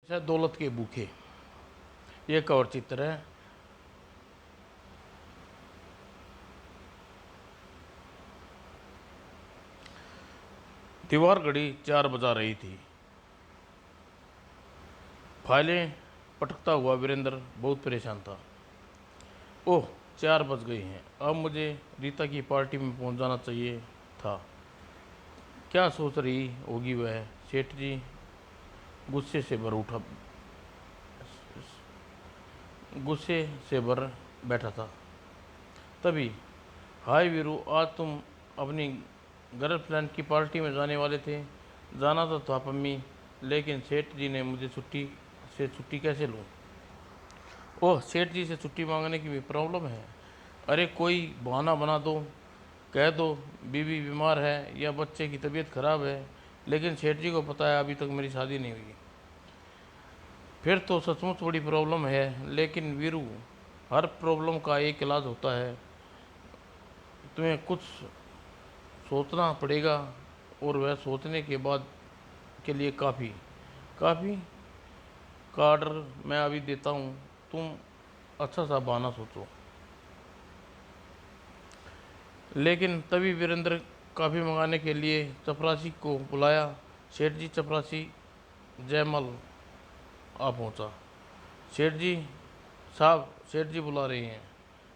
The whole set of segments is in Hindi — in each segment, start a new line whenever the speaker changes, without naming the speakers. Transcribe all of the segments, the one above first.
शायद दौलत के भूखे, ये एक और चित्र है। दीवार घड़ी 4 बजा रही थी। फाइलें पटकता हुआ वीरेंद्र बहुत परेशान था। ओह, 4 बज गई हैं। अब मुझे रीता की पार्टी में पहुंच जाना चाहिए था। क्या सोच रही होगी वह? सेठ जी गुस्से से भर उठा गुस्से से भर बैठा था। तभी, हाय वीरू, आज तुम अपनी गर्लफ्रेंड की पार्टी में जाने वाले थे। जाना तो था पम्मी, लेकिन सेठ जी ने मुझे छुट्टी कैसे लूँ? ओह, सेठ जी से छुट्टी मांगने की भी प्रॉब्लम है? अरे कोई बहाना बना दो, कह दो बीवी बीमार है या बच्चे की तबीयत खराब है। लेकिन सेठ जी को पता है अभी तक मेरी शादी नहीं हुई। फिर तो सचमुच बड़ी प्रॉब्लम है। लेकिन वीरू, हर प्रॉब्लम का एक इलाज होता है। तुम्हें कुछ सोचना पड़ेगा, और वह सोचने के बाद के लिए काफ़ी काफ़ी का ऑर्डर मैं अभी देता हूँ। तुम अच्छा सा बहाना सोचो। लेकिन तभी वीरेंद्र काफ़ी मंगाने के लिए चपरासी को बुलाया। सेठ जी, चपरासी जयमल आ पहुंचा। सेठ जी साहब, सेठ जी बुला रही हैं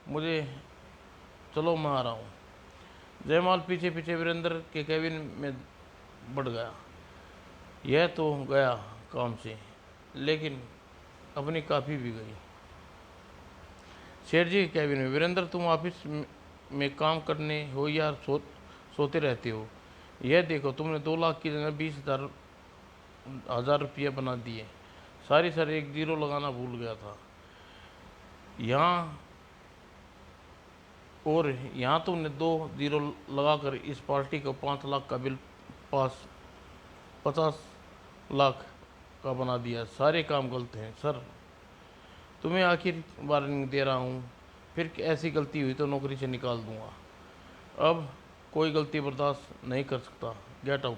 मुझे, चलो मैं आ रहा हूँ। जयमाल पीछे पीछे वीरेंद्र के केबिन में बढ़ गया। यह तो गया काम से, लेकिन अपनी काफ़ी भी गई। सेठ जी के कैबिन में, वीरेंद्र तुम ऑफिस में काम करने हो या सोते रहते हो? यह देखो, तुमने 2 लाख की जगह 20,000 रुपया बना दिए। सारी सर, एक जीरो लगाना भूल गया था यहाँ। और यहाँ तुमने 2 जीरो लगाकर इस पार्टी को 5 लाख का बिल पास 50 लाख का बना दिया। सारे काम गलत हैं सर। तुम्हें आखिर वार्निंग दे रहा हूँ, फिर ऐसी गलती हुई तो नौकरी से निकाल दूंगा। अब कोई गलती बर्दाश्त नहीं कर सकता। Get out.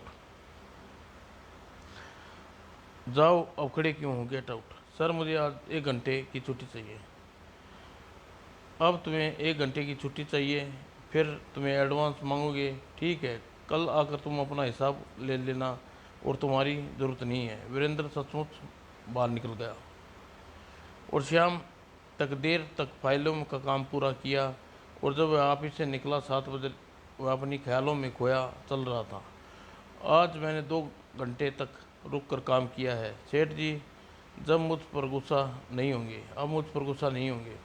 जाओ, अब खड़े क्यों हो? Get out. सर, मुझे आज 1 घंटे की छुट्टी चाहिए। अब तुम्हें 1 घंटे की छुट्टी चाहिए, फिर तुम्हें एडवांस मांगोगे? ठीक है, कल आकर तुम अपना हिसाब ले लेना, और तुम्हारी ज़रूरत नहीं है। वीरेंद्र सचमुच बाहर निकल गया, और शाम तक देर तक फाइलों का काम पूरा किया। और जब वह ऑफिस से निकला 7 बजे, वह अपनी ख्यालों में खोया चल रहा था। आज मैंने 2 घंटे तक रुक कर काम किया है। सेठ जी जब मुझ पर गुस्सा नहीं होंगे, अब मुझ पर गुस्सा नहीं होंगे।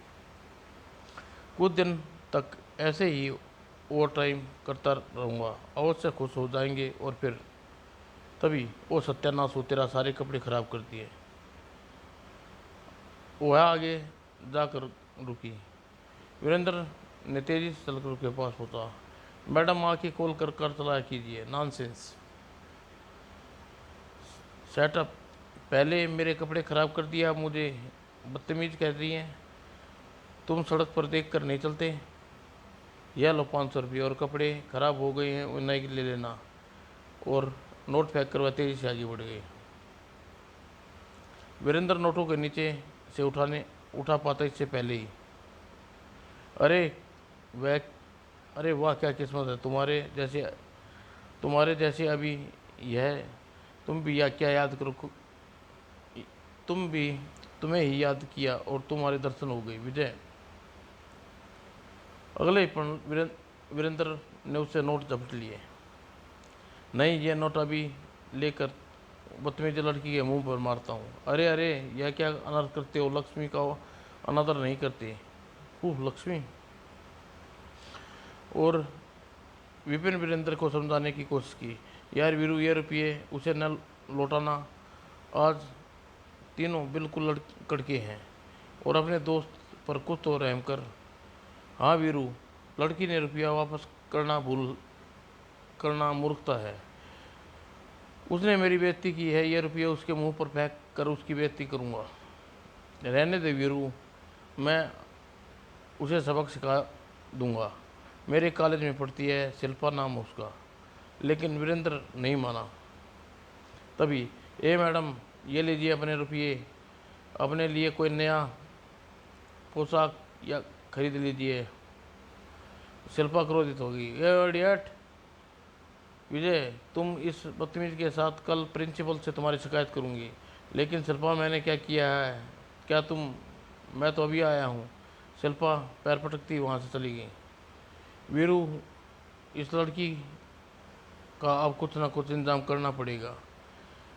कुछ दिन तक ऐसे ही ओवर टाइम करता रहूँगा, अवश्य खुश हो जाएंगे। और फिर तभी, ओ सत्यानाश हो, तेरा सारे कपड़े खराब कर दिए। वह आगे जाकर रुकी। वीरेंद्र ने तेजी से चलकर उसके पास पहुंचा। मैडम, आँखें खोल कर चलाया कीजिए। नॉनसेंस सेटअप, पहले मेरे कपड़े खराब कर दिया, अब मुझे बदतमीज कह रही हैं। तुम सड़क पर देख कर नहीं चलते? यह लो 500 रुपये, और कपड़े खराब हो गए हैं वो नए ले लेना। और नोट फेंक कर वह तेजी से आगे बढ़ गई। वीरेंद्र नोटों के नीचे से उठा पाता इससे पहले ही। अरे वह अरे वाह, क्या किस्मत है तुम्हारे जैसे अभी। यह तुम भी या क्या याद करो, तुम भी तुम्हें ही याद किया और तुम्हारे दर्शन हो गए विजय। अगले ही क्षण वीरेंद्र ने उससे नोट झपट लिए। नहीं, यह नोट अभी लेकर बदतमीज लड़की के मुंह पर मारता हूँ। अरे अरे, यह क्या अनर्थ करते हो? लक्ष्मी का अनादर नहीं करते। लक्ष्मी। और विपिन वीरेंद्र को समझाने की कोशिश की। यार वीरू, ये रुपये उसे न लौटाना। आज तीनों बिल्कुल कड़के हैं, और अपने दोस्त पर कुछ तो रहम कर। हाँ वीरू, लड़की ने रुपया वापस करना मूर्खता है। उसने मेरी बेइज्जती की है, ये रुपया उसके मुंह पर फेंक कर उसकी बेइज्जती करूँगा। रहने दे वीरू, मैं उसे सबक सिखा दूंगा। मेरे कॉलेज में पढ़ती है, शिल्पा नाम है उसका। लेकिन वीरेंद्र नहीं माना। तभी, ए मैडम, ये लीजिए अपने रुपये, अपने लिए कोई नया पोशाक या खरीद लीजिए। शिल्पा क्रोधित होगी। ये इडियट! विजय, तुम इस बदतमीज के साथ कल प्रिंसिपल से तुम्हारी शिकायत करूंगी। लेकिन शिल्पा, मैंने क्या किया है? क्या तुम मैं तो अभी आया हूँ। शिल्पा पैर पटकती वहाँ से चली गई। वीरू, इस लड़की का अब कुछ ना कुछ इंतजाम करना पड़ेगा।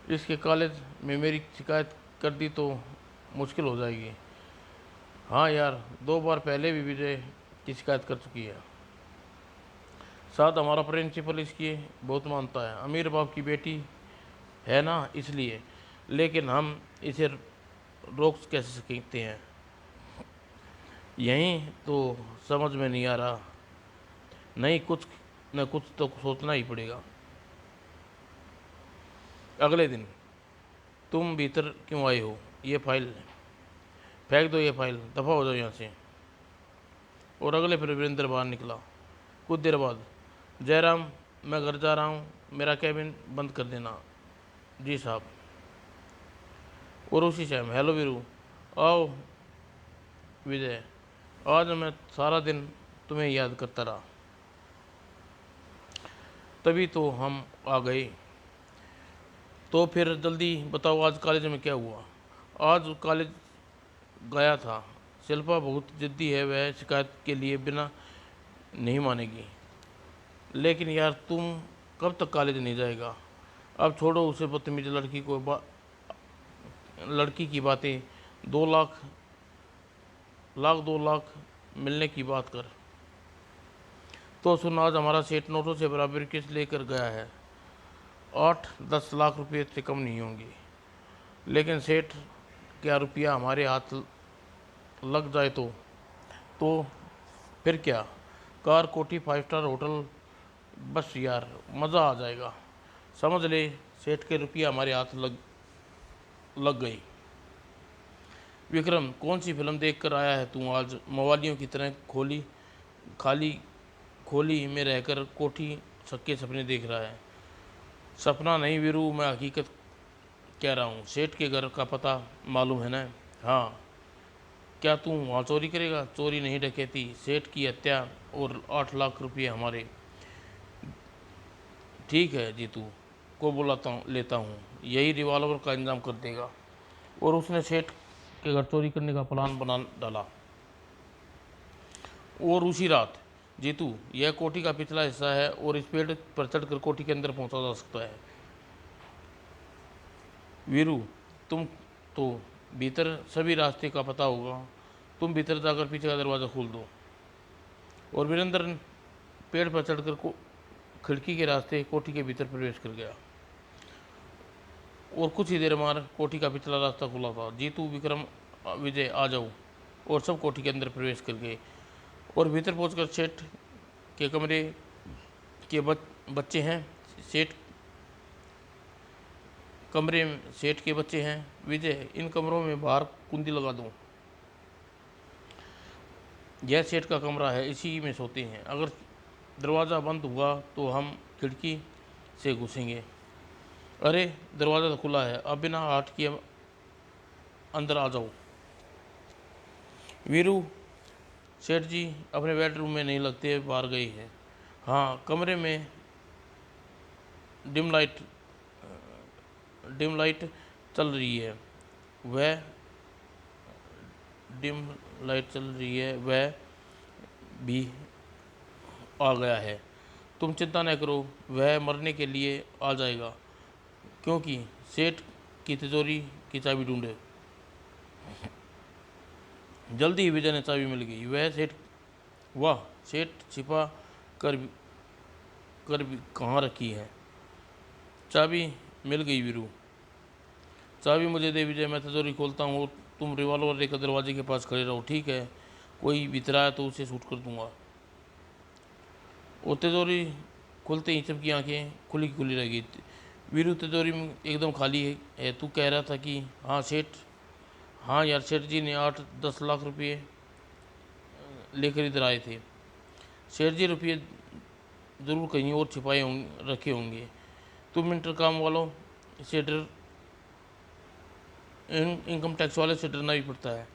इसके कॉलेज में मेरी शिकायत कर दी तो मुश्किल हो जाएगी। हाँ यार, 2 बार पहले भी विजय की शिकायत कर चुकी है। साथ हमारा प्रिंसिपल इसकी बहुत मानता है। अमीर बाप की बेटी है ना, इसलिए। लेकिन हम इसे रोक कैसे सकते हैं, यही तो समझ में नहीं आ रहा। नहीं, कुछ न कुछ तो सोचना ही पड़ेगा। अगले दिन, तुम भीतर क्यों आए हो? ये फाइल फेंक दो, ये फाइल, दफ़ा हो जाओ यहाँ से। और अगले फिर वीरेंद्र बाहर निकला। कुछ देर बाद, जयराम, मैं घर जा रहा हूँ, मेरा कैबिन बंद कर देना। जी साहब। और उसी टाइम, हेलो वीरू, आओ। विजय, आज मैं सारा दिन तुम्हें याद करता रहा, तभी तो हम आ गए। तो फिर जल्दी बताओ, आज कॉलेज में क्या हुआ? आज कॉलेज गया था। शिल्पा बहुत जिद्दी है, वह शिकायत के लिए बिना नहीं मानेगी। लेकिन यार, तुम कब तक कॉलेज नहीं जाएगा? अब छोड़ो उसे बदतमीज लड़की को, लड़की की बातें। 2 लाख 2 लाख मिलने की बात कर। तो सुन, आज हमारा सेठ नोटों से बराबर किस लेकर गया है। 8-10 लाख रुपये से कम नहीं होंगे। लेकिन सेठ, क्या रुपया हमारे हाथ लग जाए तो फिर क्या? कार, कोठी, 5 स्टार होटल, बस यार मज़ा आ जाएगा। समझ ले, सेठ के रुपया हमारे हाथ लग गई। विक्रम, कौन सी फिल्म देख कर आया है तू आज? मवालियों की तरह खाली खोली में रहकर कोठी छक्के सपने देख रहा है। सपना नहीं वीरू, मैं हकीकत कह रहा हूँ। सेठ के घर का पता मालूम है ना? हाँ। क्या तू वहाँ चोरी करेगा? चोरी नहीं, डकैती। सेठ की हत्या और 8 लाख रुपये हमारे। ठीक है, जीतू को बुलाता लेता हूँ, यही रिवॉल्वर का इंतजाम कर देगा। और उसने सेठ के घर चोरी करने का प्लान बना डाला। और उसी रात, जीतू, यह कोठी का पिछला हिस्सा है और इस पेड़ पर चढ़कर कोठी के अंदर पहुंचा जा सकता है। वीरू, तुम तो भीतर सभी रास्ते का पता होगा। तुम भीतर जाकर पीछे का दरवाज़ा खोल दो। और वीरेंद्र पेड़ पर चढ़कर खिड़की के रास्ते कोठी के भीतर प्रवेश कर गया। और कुछ ही देर बाद कोठी का पिछला रास्ता खुला था। जीतू, विक्रम, विजय, आ जाओ। और सब कोठी के अंदर प्रवेश कर गए। और भीतर पहुंचकर सेठ के कमरे के बच्चे हैं। सेठ कमरे में सेठ के बच्चे हैं। विजय, इन कमरों में बाहर कुंडी लगा दूं। यह सेठ का कमरा है, इसी में सोते हैं। अगर दरवाज़ा बंद हुआ तो हम खिड़की से घुसेंगे। अरे, दरवाज़ा तो खुला है, अब बिना हाथ किए अंदर आ जाओ। वीरू, सेठ जी अपने बेडरूम में नहीं लगते, बाहर गई है। हाँ, कमरे में डिम लाइट चल रही है। वह डिम लाइट चल रही है, वह भी आ गया है। तुम चिंता न करो, वह मरने के लिए आ जाएगा। क्योंकि सेठ की तिजोरी की चाबी ढूंढे। जल्दी ही विजय ने चाबी मिल गई। वह सेठ वाह, सेठ छिपा कर भी कहाँ रखी है? चाबी मिल गई वीरू। चाबी मुझे दे विजय, मैं तिजोरी खोलता हूँ। तुम रिवॉल्वर लेकर दरवाजे के पास खड़े रहो, ठीक है? कोई भीतर आया तो उसे शूट कर दूंगा। वो तिजोरी खुलते ही सबकी आंखें खुली रह गई। वीरू, तिजोरी में एकदम खाली है। तू कह रहा था कि हाँ सेठ? हाँ यार, सेठ जी ने 8-10 लाख रुपये लेकर इधर आए थे। सेठ जी रुपये ज़रूर कहीं और छिपाए रखे होंगे। तुम इंटरकॉम वालों से इनकम टैक्स वाले से डरना भी पड़ता है।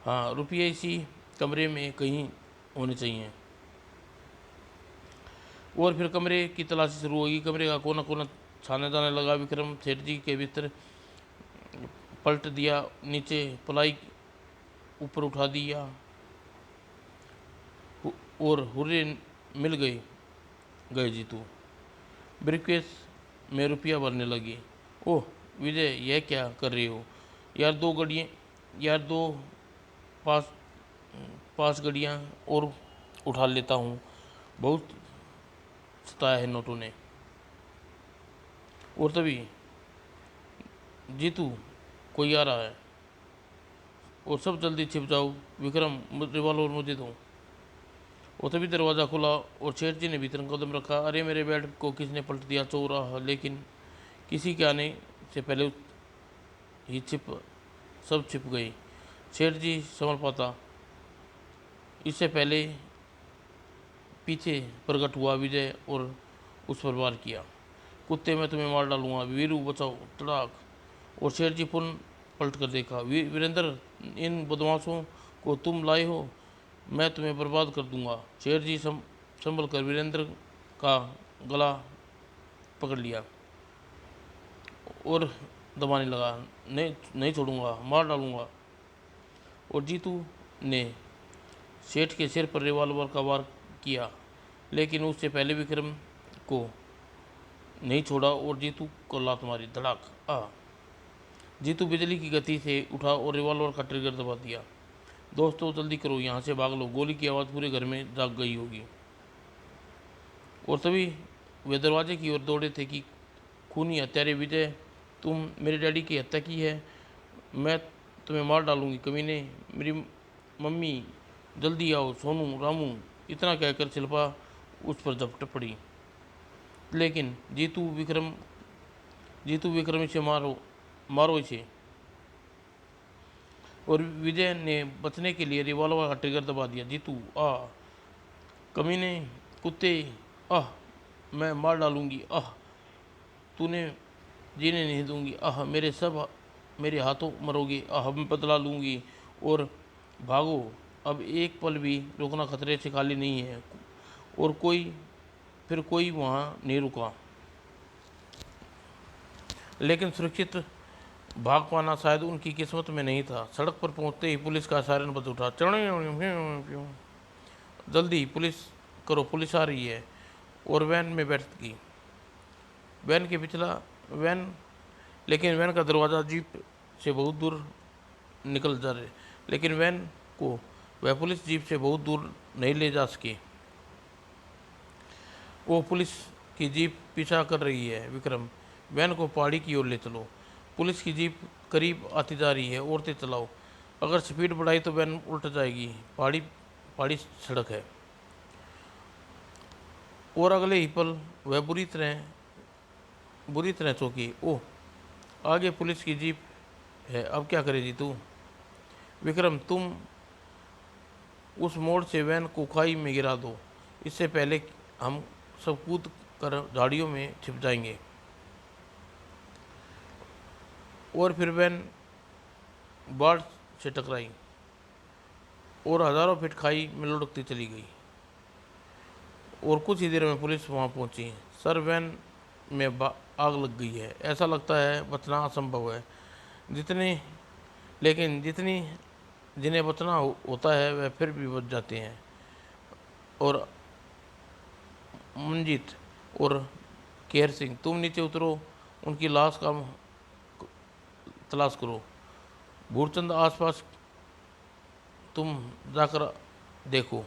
हाँ, रुपये इसी कमरे में कहीं होने चाहिए। और फिर कमरे की तलाशी शुरू होगी। कमरे का कोना कोना छाने जाने लगा। विक्रम सेठ जी के बिस्तर पलट दिया, नीचे पलाई ऊपर उठा दिया और हुर्रे मिल गए गए जीतू। ब्रीफकेस में रुपया भरने लगी। ओह विजय, यह क्या कर रही हो यार? दो पास पास घड़ियाँ और उठा लेता हूँ, बहुत सताया है नोटों ने। और तभी जीतू, कोई आ रहा है और सब जल्दी छिप जाओ। विक्रम, रिवॉल्वर मुझे दो। और तभी दरवाज़ा खुला और सेठ जी ने भीतर कदम रखा। अरे मेरे बेड को किसने पलट दिया? चोर रहा, लेकिन किसी के आने से पहले ही सब छिप गई। सेठ जी संभल पाता इससे पहले पीछे प्रकट हुआ विजय और उस पर वार किया। कुत्ते, मैं तुम्हें मार डालूंगा। वीरू बचाओ, तड़ाक। और शेर जी पुनः पलट कर देखा। वीरेंद्र, इन बदमाशों को तुम लाए हो, मैं तुम्हें बर्बाद कर दूंगा। शेर जी संभल कर वीरेंद्र का गला पकड़ लिया और दबाने लगा। नहीं नहीं छोड़ूंगा, मार डालूंगा। और जीतू ने सेठ के सिर पर रिवॉल्वर का वार किया, लेकिन उससे पहले विक्रम को नहीं छोड़ा और जीतू को लात मारी। धड़ाक। आ जीतू बिजली की गति से उठा और रिवॉल्वर का ट्रिगर दबा दिया। दोस्तों जल्दी करो, यहाँ से भाग लो, गोली की आवाज़ पूरे घर में जाग गई होगी। और तभी वे दरवाजे की ओर दौड़े थे कि खूनी हत्यारे, विजय, तुम मेरे डैडी की हत्या की है, मैं तुम्हें मार डालूंगी कमीने। मेरी मम्मी, जल्दी आओ, सोनू, रामू। इतना कहकर शिल्पा उस पर झपट पड़ी, लेकिन जीतू विक्रम इसे मारो इसे। और विजय ने बचने के लिए रिवॉल्वर का ट्रिगर दबा दिया। जीतू, आ कमीने, कुत्ते, आह मैं मार डालूंगी, आह तूने जीने नहीं दूंगी, आह मेरे हाथों मरोगे, आह मैं बदला लूंगी। और भागो, अब एक पल भी रुकना खतरे से खाली नहीं है। और फिर कोई वहाँ नहीं रुका, लेकिन सुरक्षित भाग पाना शायद उनकी किस्मत में नहीं था। सड़क पर पहुंचते ही पुलिस का सायरन बज उठा। जल्दी पुलिस करो, पुलिस आ रही है। और वैन में बैठ गई। वैन के पिछला वैन लेकिन वैन का दरवाज़ा जीप से बहुत दूर निकल जा रहे, लेकिन वैन को वह पुलिस जीप से बहुत दूर नहीं ले जा सके। वो पुलिस की जीप पीछा कर रही है। विक्रम, वैन को पहाड़ी की ओर ले चलो। पुलिस की जीप करीब आती जा रही है, और तेज चलाओ, अगर स्पीड बढ़ाई तो वैन उल्ट जाएगी, पहाड़ी सड़क है। और अगले ही पल वह बुरी तरह चौंकी। ओह, आगे पुलिस की जीप है, अब क्या करेगी तू? विक्रम, तुम उस मोड़ से वैन को खाई में गिरा दो, इससे पहले हम सब कूद कर झाड़ियों में छिप जाएंगे। और फिर वैन बाढ़ से टकराई और हजारों फीट खाई में लुढ़कती चली गई। और कुछ ही देर में पुलिस वहां पहुंची। सर, वैन में आग लग गई है, ऐसा लगता है बचना असंभव है। जितनी जिन्हें बचना होता है वह फिर भी बच जाते हैं। और मंजीत और केहर सिंह, तुम नीचे उतरो, उनकी लाश का तलाश करो। भूरचंद, आसपास तुम जाकर देखो।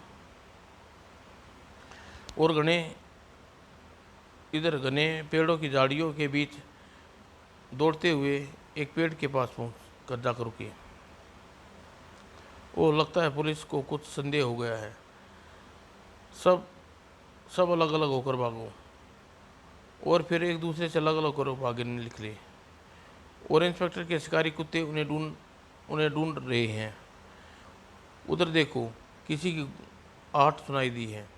और इधर घने पेड़ों की झाड़ियों के बीच दौड़ते हुए एक पेड़ के पास पहुंच कर जाकर रुके। वो लगता है पुलिस को कुछ संदेह हो गया है। सब अलग अलग होकर भागो। और फिर एक दूसरे से अलग अलग होकर भागने निकले। और इंस्पेक्टर के शिकारी कुत्ते उन्हें ढूंढ रहे हैं। उधर देखो, किसी की आहट सुनाई दी है।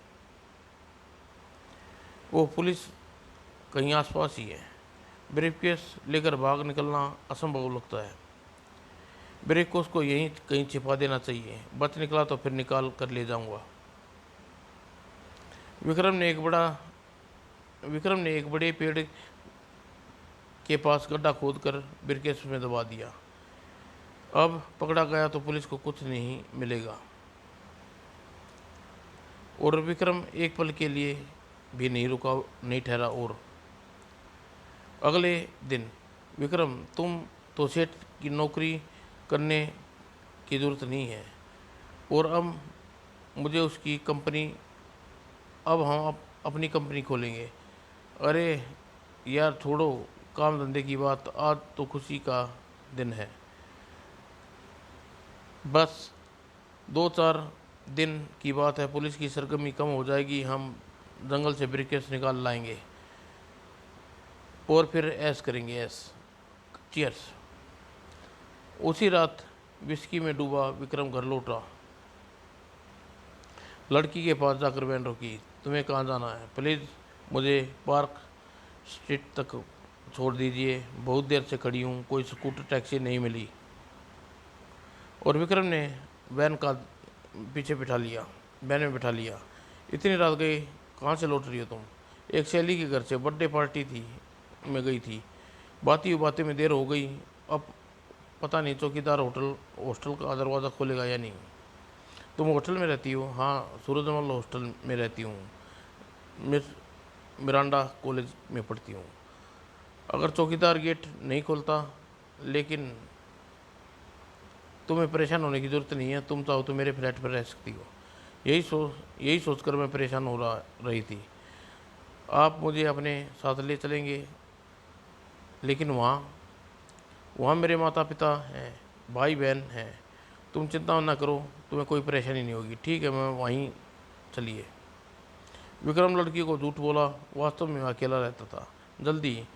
वो पुलिस कहीं आसपास ही है। ब्रीफकेस लेकर भाग निकलना असंभव लगता है। ब्रेक को उसको यहीं कहीं छिपा देना चाहिए, बच निकला तो फिर निकाल कर ले जाऊंगा। विक्रम ने एक बड़े पेड़ के पास गड्ढा खोदकर ब्रीफकेस में दबा दिया। अब पकड़ा गया तो पुलिस को कुछ नहीं मिलेगा। और विक्रम एक पल के लिए भी नहीं ठहरा। और अगले दिन, विक्रम, तुम तो सेठ की नौकरी करने की ज़रूरत नहीं है, और अब मुझे उसकी कंपनी अब हम अपनी कंपनी खोलेंगे। अरे यार, छोड़ो काम धंधे की बात, आज तो खुशी का दिन है। बस 2-4 दिन की बात है, पुलिस की सरगर्मी कम हो जाएगी, हम जंगल से ब्रीफकेस निकाल लाएंगे और फिर ऐश करेंगे, ऐश। चीयर्स। उसी रात विस्की में डूबा विक्रम घर लौटा। लड़की के पास जाकर वैन रोकी। तुम्हें कहाँ जाना है? प्लीज़ मुझे पार्क स्ट्रीट तक छोड़ दीजिए, बहुत देर से खड़ी हूँ, कोई स्कूटर टैक्सी नहीं मिली। और विक्रम ने वैन का पीछे बिठा लिया, वैन में बिठा लिया। इतनी रात गई, कहाँ से लौट रही हो तुम? एक सहेली के घर से, बर्थडे पार्टी थी, मैं गई थी। बातें में देर हो गई। अब पता नहीं चौकीदार हॉस्टल का दरवाज़ा खोलेगा या नहीं। तुम होटल में रहती हो? हाँ, सूरजमल हॉस्टल में रहती हूँ, मिरांडा कॉलेज में पढ़ती हूँ। अगर चौकीदार गेट नहीं खोलता, लेकिन तुम्हें परेशान होने की ज़रूरत नहीं है, तुम चाहो तो मेरे फ्लैट पर रह सकती हो। यही सोचकर मैं परेशान हो रही थी। आप मुझे अपने साथ ले चलेंगे, लेकिन वहाँ मेरे माता पिता हैं, भाई बहन हैं। तुम चिंता ना करो, तुम्हें कोई परेशानी नहीं होगी। ठीक है, मैं वहीं चलिए। विक्रम लड़की को झूठ बोला, वास्तव में अकेला रहता था। जल्दी।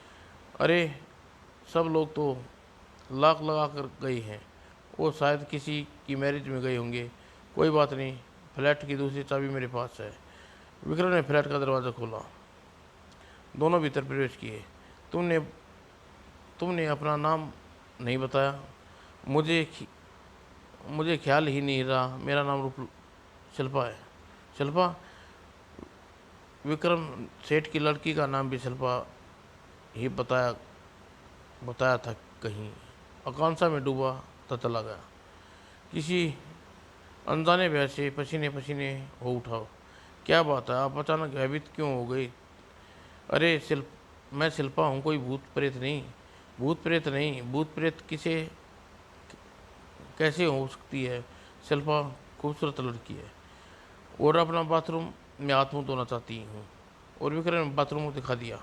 अरे सब लोग तो लाख लगा कर गए हैं, वो शायद किसी की मैरिज में गए होंगे। कोई बात नहीं, फ्लैट की दूसरी चाबी मेरे पास है। विक्रम ने फ्लैट का दरवाज़ा खोला। दोनों भीतर प्रवेश किए। तुमने अपना नाम नहीं बताया। मुझे ख्याल ही नहीं रहा, मेरा नाम शिल्पा है। शिल्पा? विक्रम सेठ की लड़की का नाम भी शिल्पा ही बताया था कहीं। आकांक्षा में डूबा तो चला गया। किसी अनजाने भय से पसीने पसीने हो उठा। क्या बात है, आप अचानक भयभीत क्यों हो गई? अरे मैं शिल्पा हूँ, कोई भूत प्रेत नहीं। भूत प्रेत कैसे हो सकती है? शिल्पा खूबसूरत लड़की है और अपना बाथरूम में हाथ मुँह धोना चाहती हूँ। और विक्रम ने बाथरूम दिखा दिया।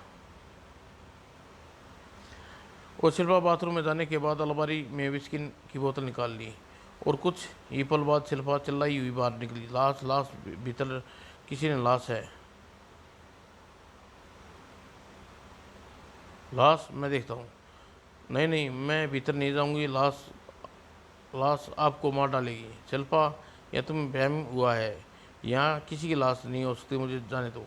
और शिल्पा बाथरूम में जाने के बाद अलमारी में विस्की की बोतल निकाल ली, और कुछ ही पल बाद शिल्पा चिल्लाई हुई बाहर निकली। लाश, लाश, भीतर किसी ने लाश है। लाश? मैं देखता हूँ। नहीं, मैं भीतर नहीं जाऊंगी। लाश आपको मार डालेगी। शिल्पा, या तुम्हें वहम हुआ है? यहाँ किसी की लाश नहीं हो सकती, मुझे जाने दो।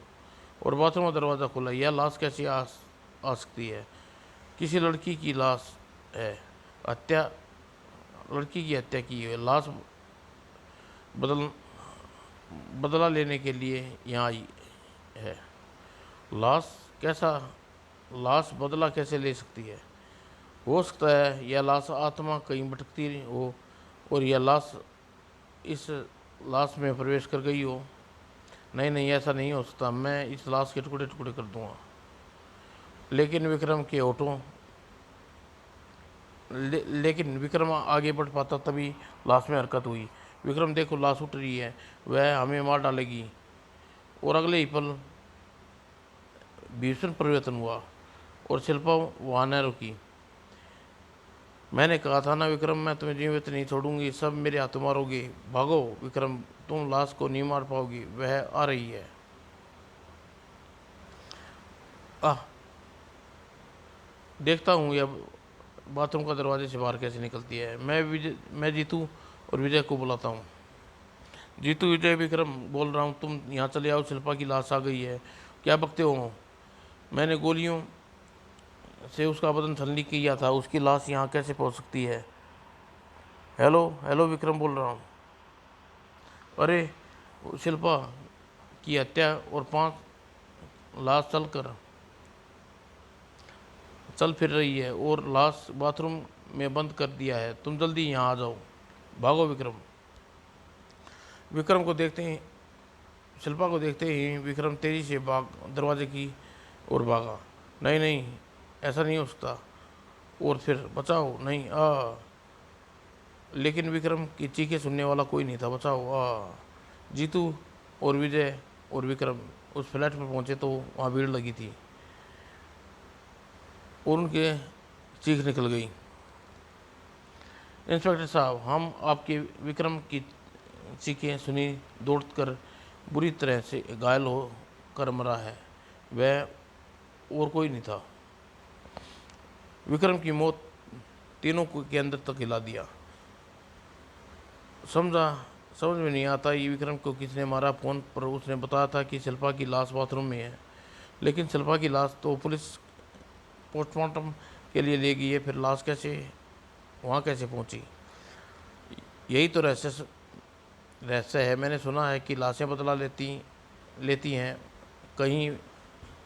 और बाथरूम का दरवाज़ा खोला। यह लाश कैसे आ सकती है? किसी लड़की की लाश है। हत्या, लड़की की हत्या की है। लाश बदला लेने के लिए यहाँ आई है। लाश कैसा? लाश बदला कैसे ले सकती है? हो सकता है यह लाश आत्मा कहीं भटकती हो और यह लाश इस लाश में प्रवेश कर गई हो। नहीं, ऐसा नहीं हो सकता। मैं इस लाश के टुकड़े टुकड़े कर दूंगा। लेकिन विक्रम आगे बढ़ पाता, तभी लाश में हरकत हुई। विक्रम, देखो, लाश उठ रही है, वह हमें मार डालेगी। और अगले ही पल भीषण परिवर्तन हुआ और शिल्पा वहाँ न रुकी। मैंने कहा था ना विक्रम, मैं तुम्हें जीवित नहीं छोड़ूंगी, सब मेरे हाथों मारोगे। भागो विक्रम, तुम लाश को नहीं मार पाओगी, वह आ रही है। देखता हूँ यह बाथरूम का दरवाजे से बाहर कैसे निकलती है। मैं जीतू और विजय को बुलाता हूँ। जीतू, विजय, विक्रम बोल रहा हूँ, तुम यहाँ चले आओ, शिल्पा की लाश आ गई है। क्या बकते हो? मैंने गोलियों से उसका बदन छलनी किया था, उसकी लाश यहाँ कैसे पहुँच सकती है? हेलो हेलो, विक्रम बोल रहा हूँ। अरे, वो शिल्पा की हत्या और 5 लाश चल फिर रही है और लाश बाथरूम में बंद कर दिया है। तुम जल्दी यहाँ आ जाओ। भागो विक्रम। विक्रम को देखते ही शिल्पा को देखते ही विक्रम तेजी से भाग दरवाजे की ओर भागा। नहीं नहीं, ऐसा नहीं हो सकता। और फिर बचाओ, नहीं आ। लेकिन विक्रम की चीखें सुनने वाला कोई नहीं था। बचाओ आ। जीतू और विजय और विक्रम उस फ्लैट पर पहुंचे तो वहाँ भीड़ लगी थी और उनके चीख निकल गई। इंस्पेक्टर साहब, हम आपके विक्रम की चीखें सुनी दौड़कर बुरी तरह से घायल हो कर मरा है। वह और कोई नहीं था। विक्रम की मौत तीनों को के अंदर तक हिला दिया। समझा समझ में नहीं आता ये विक्रम को किसने मारा। फोन पर उसने बताया था कि शिल्पा की लाश बाथरूम में है, लेकिन शिल्पा की लाश तो पुलिस पोस्टमार्टम के लिए ले गई है। फिर लाश वहाँ कैसे पहुँची? यही तो रहस्य है। मैंने सुना है कि लाशें बदला लेती लेती हैं। कहीं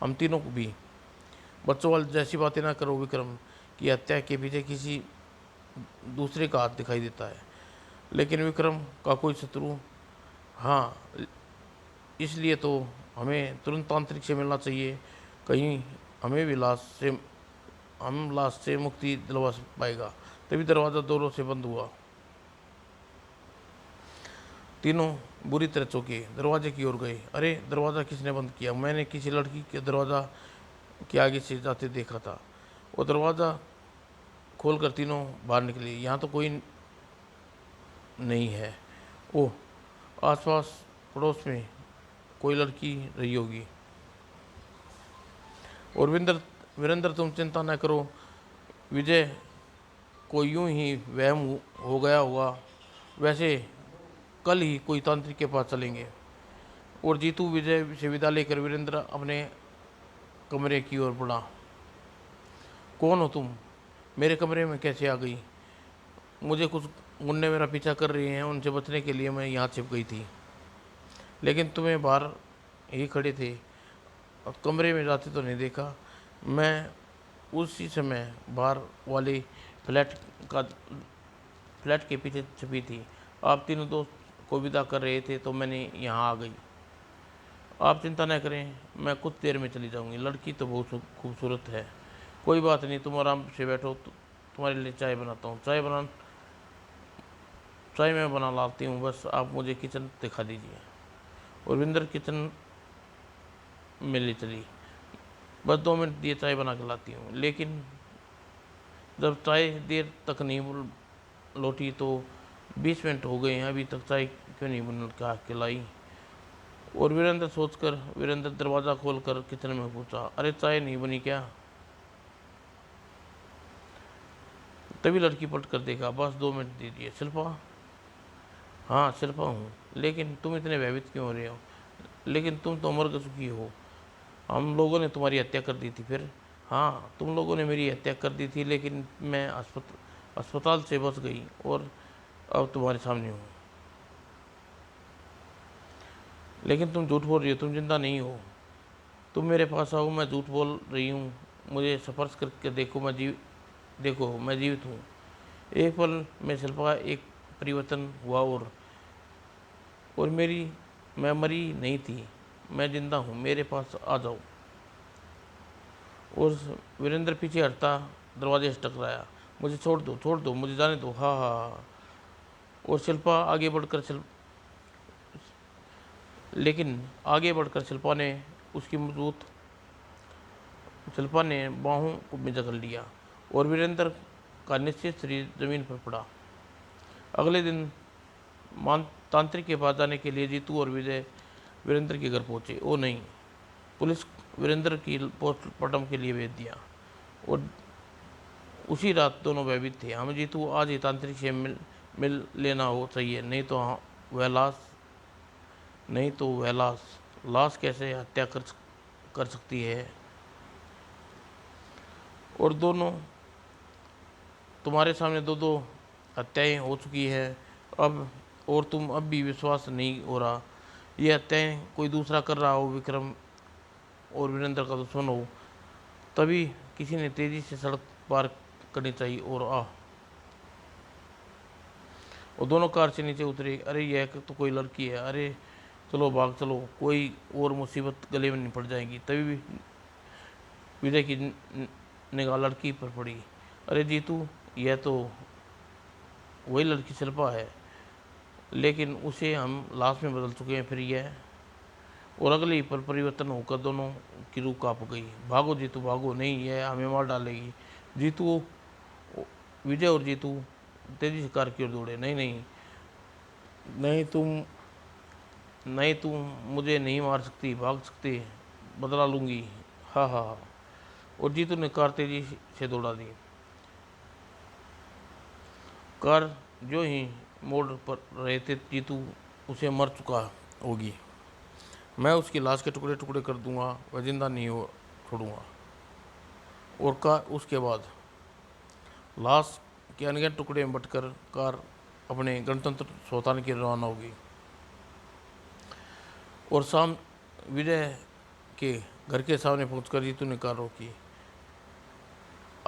हम तीनों को भी। बच्चों वाली जैसी बातें ना करो विक्रम। की हत्या के पीछे किसी दूसरे का हाथ दिखाई देता है, लेकिन विक्रम का कोई शत्रु। हाँ, इसलिए तो हमें तुरंत तांत्रिक से मिलना चाहिए। कहीं हमें भी लाश से मुक्ति दिलवा पाएगा। तभी दरवाज़ा दोनों से बंद हुआ। तीनों बुरी तरह चौंके दरवाजे की ओर गए। अरे, दरवाज़ा किसने बंद किया? मैंने किसी लड़की के दरवाज़ा के आगे से जाते देखा था। वो दरवाज़ा खोलकर तीनों बाहर निकले। यहाँ तो कोई नहीं है। ओह, आसपास पड़ोस में कोई लड़की रही होगी। और वीरेंद्र, तुम चिंता न करो। विजय को यूं ही वहम हो गया होगा। वैसे कल ही कोई तांत्रिक के पास चलेंगे। और जीतू विजय से विदा लेकर वीरेंद्र अपने कमरे की ओर बढ़ा। कौन हो तुम? मेरे कमरे में कैसे आ गई? मुझे कुछ गुंडे मेरा पीछा कर रहे हैं, उनसे बचने के लिए मैं यहाँ छिप गई थी, लेकिन तुम्हें बाहर ही खड़े थे। अब कमरे में जाते तो नहीं देखा। मैं उसी समय बाहर वाली फ्लैट का फ्लैट के पीछे छिपी थी। आप तीनों दोस्त को विदा कर रहे थे तो मैंने यहाँ आ गई। आप चिंता न करें, मैं कुछ देर में चली जाऊंगी। लड़की तो बहुत खूबसूरत है। कोई बात नहीं, तुम आराम से बैठो। तुम्हारे लिए चाय बनाता हूँ। चाय मैं बना लाती हूँ, बस आप मुझे किचन दिखा दीजिए। और विंदर किचन में ले चली। बस 2 मिनट दिए, चाय बना के लाती हूँ। लेकिन जब चाय देर तक नहीं लौटी तो 20 मिनट हो गए हैं, अभी तक चाय क्यों नहीं बन के लाई? और वीरेंद्र दरवाज़ा खोलकर किचन में पूछा, अरे चाय नहीं बनी क्या? तभी लड़की पलट कर देखा। बस 2 मिनट दीजिए। शिल्पा? हाँ, शिल्पा हूँ। लेकिन तुम इतने भयभीत क्यों हो रहे हो? लेकिन तुम तो मर चुकी हो। हम लोगों ने तुम्हारी हत्या कर दी थी। फिर? हाँ, तुम लोगों ने मेरी हत्या कर दी थी, लेकिन मैं अस्पताल से बच गई और अब तुम्हारे सामने हूँ। लेकिन तुम झूठ बोल रही हो, तुम जिंदा नहीं हो। तुम मेरे पास आओ, मैं झूठ बोल रही हूँ। मुझे स्पर्श करके देखो, मैं जीवित हूँ। एक पल में शिल्पा एक परिवर्तन हुआ और मैं मरी नहीं थी। मैं जिंदा हूँ, मेरे पास आ जाओ। और वीरेंद्र पीछे हटता दरवाजे से टकराया। मुझे छोड़ दो, मुझे जाने दो। हाँ हाँ हाँ। और आगे बढ़कर शिल्पा ने बाहों में जकड़ लिया और वीरेंद्र का निश्चित शरीर जमीन पर पड़ा। अगले दिन तांत्रिक के पास जाने के लिए जीतू और विजय वीरेंद्र के घर पहुंचे। ओ नहीं, पुलिस वीरेंद्र की पोस्टमार्टम के लिए भेज दिया। और उसी रात दोनों भयभीत थे। हमें जीतू आज ही तांत्रिक से मिल लेना हो चाहिए, वह लाश नहीं तो वह लाश कैसे हत्या कर सकती है? और दोनों तुम्हारे सामने दो दो हत्याएं हो चुकी है अब, और तुम अब भी विश्वास नहीं हो रहा। ये हत्याएं कोई दूसरा कर रहा हो, विक्रम और वीरेंद्र का दुश्मन हो, तभी किसी ने तेजी से सड़क पार करनी चाहिए। और दोनों कार से नीचे उतरे। अरे यह तो कोई लड़की है, अरे चलो भाग चलो, कोई और मुसीबत गले में नहीं पड़ जाएगी। तभी भी विजय की निगाह लड़की पर पड़ी। अरे जीतू, यह तो वही लड़की शिल्पा है, लेकिन उसे हम लाश में बदल चुके हैं फिर यह। और अगले ही पल परिवर्तन होकर दोनों की रूह कांप गई। भागो जीतू भागो, नहीं यह हमें मार डालेगी। जीतू, विजय और जीतू तेजी से कार की ओर दौड़े। नहीं नहीं नहीं, तुम मुझे नहीं मार सकती, भाग सकती, बदला लूंगी। हाँ हाँ हाँ। और जीतू ने कार तेजी से दौड़ा दी। कार जो ही मोड़ पर रहे थे, जीतू उसे मर चुका होगी, मैं उसकी लाश के टुकड़े टुकड़े कर दूंगा, वह जिंदा नहीं हो छोड़ूंगा। और कार उसके बाद लाश के अनगिनत टुकड़े में बटकर कार अपने गणतंत्र स्वतान की रवाना होगी। और शाम विजय के घर के सामने पहुंचकर जीतू ने कार रोकी।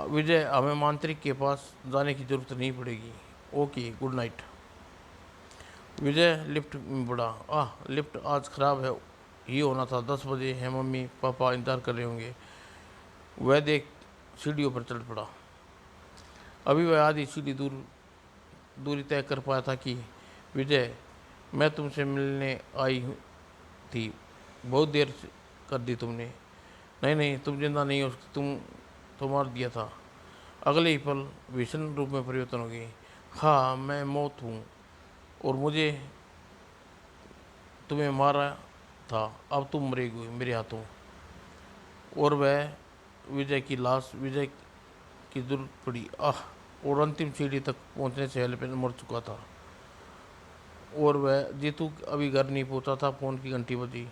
विजय, हमें मांत्रिक के पास जाने की जरूरत नहीं पड़ेगी। Okay, good night. Vijay lift में बढ़ा। लिफ्ट आज खराब है, ही होना था, 10 बजे है, मम्मी पापा इंतजार कर रहे होंगे। वह देख सीढ़ियों पर चढ़ पड़ा। अभी वह आधी सीढ़ी दूरी तय कर पाया था कि विजय, मैं तुमसे मिलने आई थी, बहुत देर कर दी तुमने। नहीं नहीं, तुम जिंदा नहीं हो सकती, तुम तो मार दिया था। अगले ही पल भीषण रूप में परिवर्तन हो गई। हाँ, मैं मौत हूँ और मुझे तुम्हें मारा था, अब तुम मरेगी मेरे हाथों। और वह विजय की लाश विजय की दूर पड़ी। और अंतिम सीढ़ी तक पहुंचने से पहले मर चुका था। और वह जीतू अभी घर नहीं पहुंचा था, फ़ोन की घंटी बजी।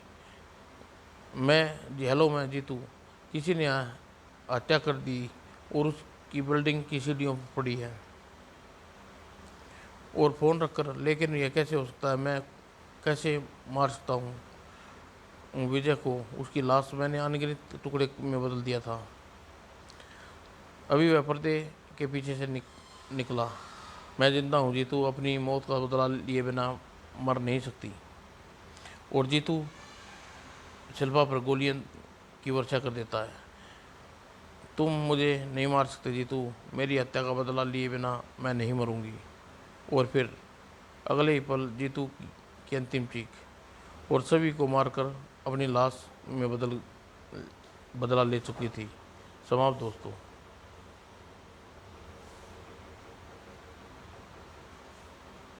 मैं जी, हेलो, मैं जीतू, किसी ने हत्या कर दी और उसकी बिल्डिंग की सीढ़ियों पर पड़ी है। और फ़ोन रखकर, लेकिन यह कैसे हो सकता है, मैं कैसे मार सकता हूँ विजय को, उसकी लाश मैंने अनगिनत टुकड़े में बदल दिया था। अभी वह पर्दे के पीछे से निकला। मैं जिंदा हूँ जीतू, अपनी मौत का बदला लिए बिना मर नहीं सकती। और जीतू शिल्पा पर गोलियां की वर्षा कर देता है। तुम मुझे नहीं मार सकते जीतू, मेरी हत्या का बदला लिए बिना मैं नहीं मरूंगी। और फिर अगले ही पल जीतू की अंतिम चीख, और सभी को मारकर अपनी लाश में बदला ले चुकी थी। समाप्त दोस्तों।